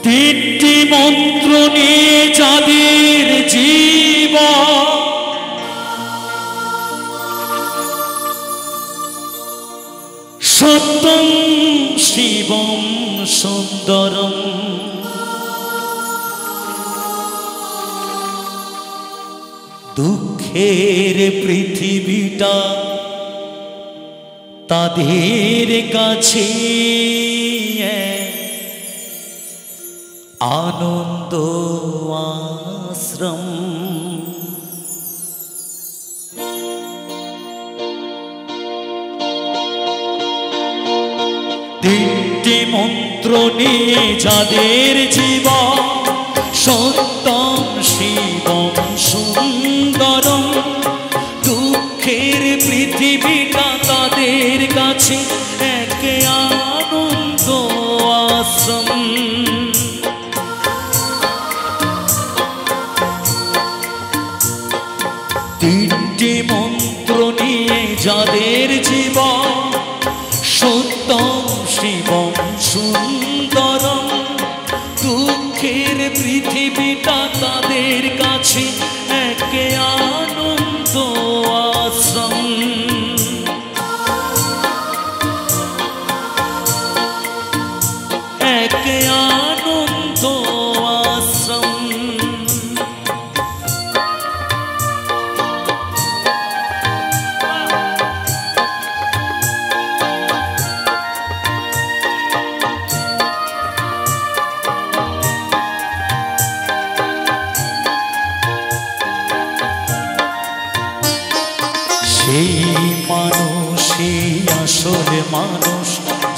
তিনটি মন্ত্র নিয়ে যাদের জীবন, সত্যম শিবম সুন্দরম, দুঃখের পৃথিবীটা তাদের কাছে আনন্দ আশ্রম। তিনটি মন্ত্র নিয়ে যাদের জীবন, সত্যম শিবম সুন্দরম, দুঃখের পৃথিবীটা তাদের কাছে এক আনন্দ আশ্রম। তিনটি মন্ত্র নিয়ে যাদের জীবন, সত্যম শিবম সুন্দরম, দুঃখের পৃথিবীটা তাদের কাছে এক আনন্দ আশ্রম। এক আনন্দ আশ্রম। সেই মানুষই আসল মানুষ,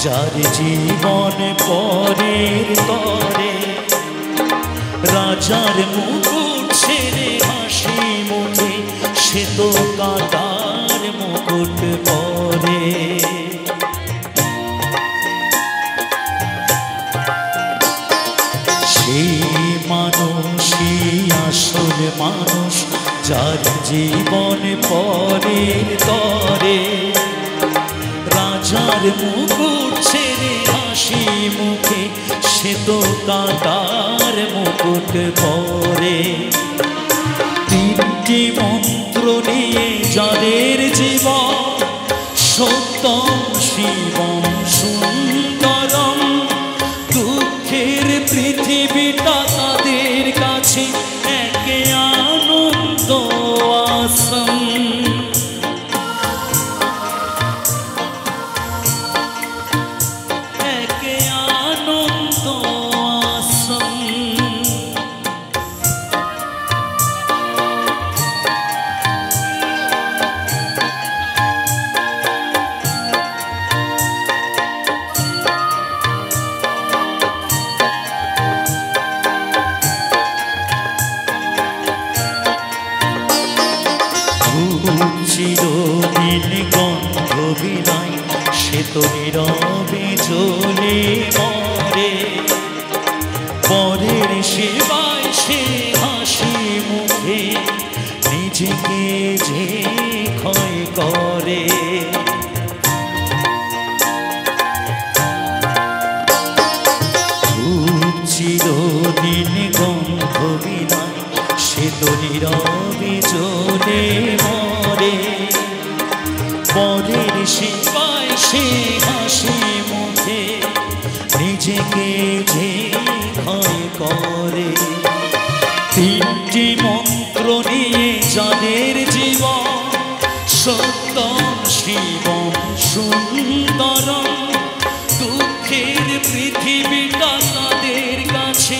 যার জীবন পরের তরে, রাজার মুকুট ছেড়ে হাসি মুখে সে তো কাঁটার মুকুট পরে। সেই মানুষই আসল মানুষ, যার জীবন পরের তরে, রাজার মুকুট ছেড়ে হাসি মুখে সে তো কাঁটার মুকুট পরে। তিনটি মন্ত্র নিয়ে যাদের জীবন, সত্যম শিবম সুন্দরম, দুঃখের পৃথিবীটা তাদের কাছে এক আনন্দ আশ্রম। এক আনন্দ আশ্রম। চিরদিন গন্ধ বিনাই সে তো নীরবে জ্বলে মরে, পরের সেবায় সে হাসি মুখে নিজেকে যে ক্ষয় করে। চিরদিন গন্ধ বিনাই সে তো নীরবে জ্বলে মরে, পরের সেবায় সে হাসি মুখে নিজেকে যে ক্ষয় করে। তিনটি মন্ত্র নিয়ে যাদের জীবন, সত্যম শিবম সুন্দরম, দুঃখের পৃথিবীটা তাদের কাছে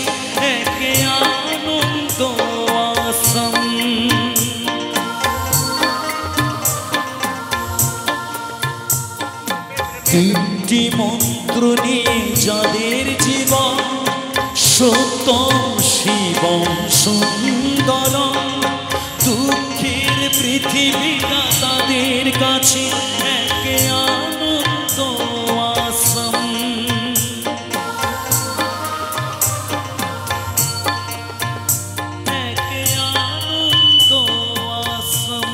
এক আনন্দ আশ্রম। তিনটি মন্ত্র নিয়ে যাদের জীবন, সত্যম শিবম সুন্দরম, দুঃখের পৃথিবীটা তাদের কাছে এক আনন্দ আশ্রম। এক আনন্দ আশ্রম।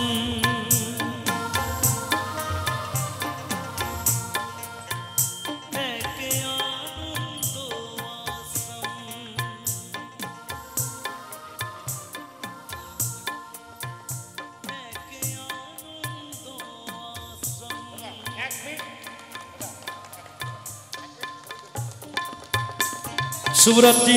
এক আনন্দ আশ্রম। শুভরাত্রি।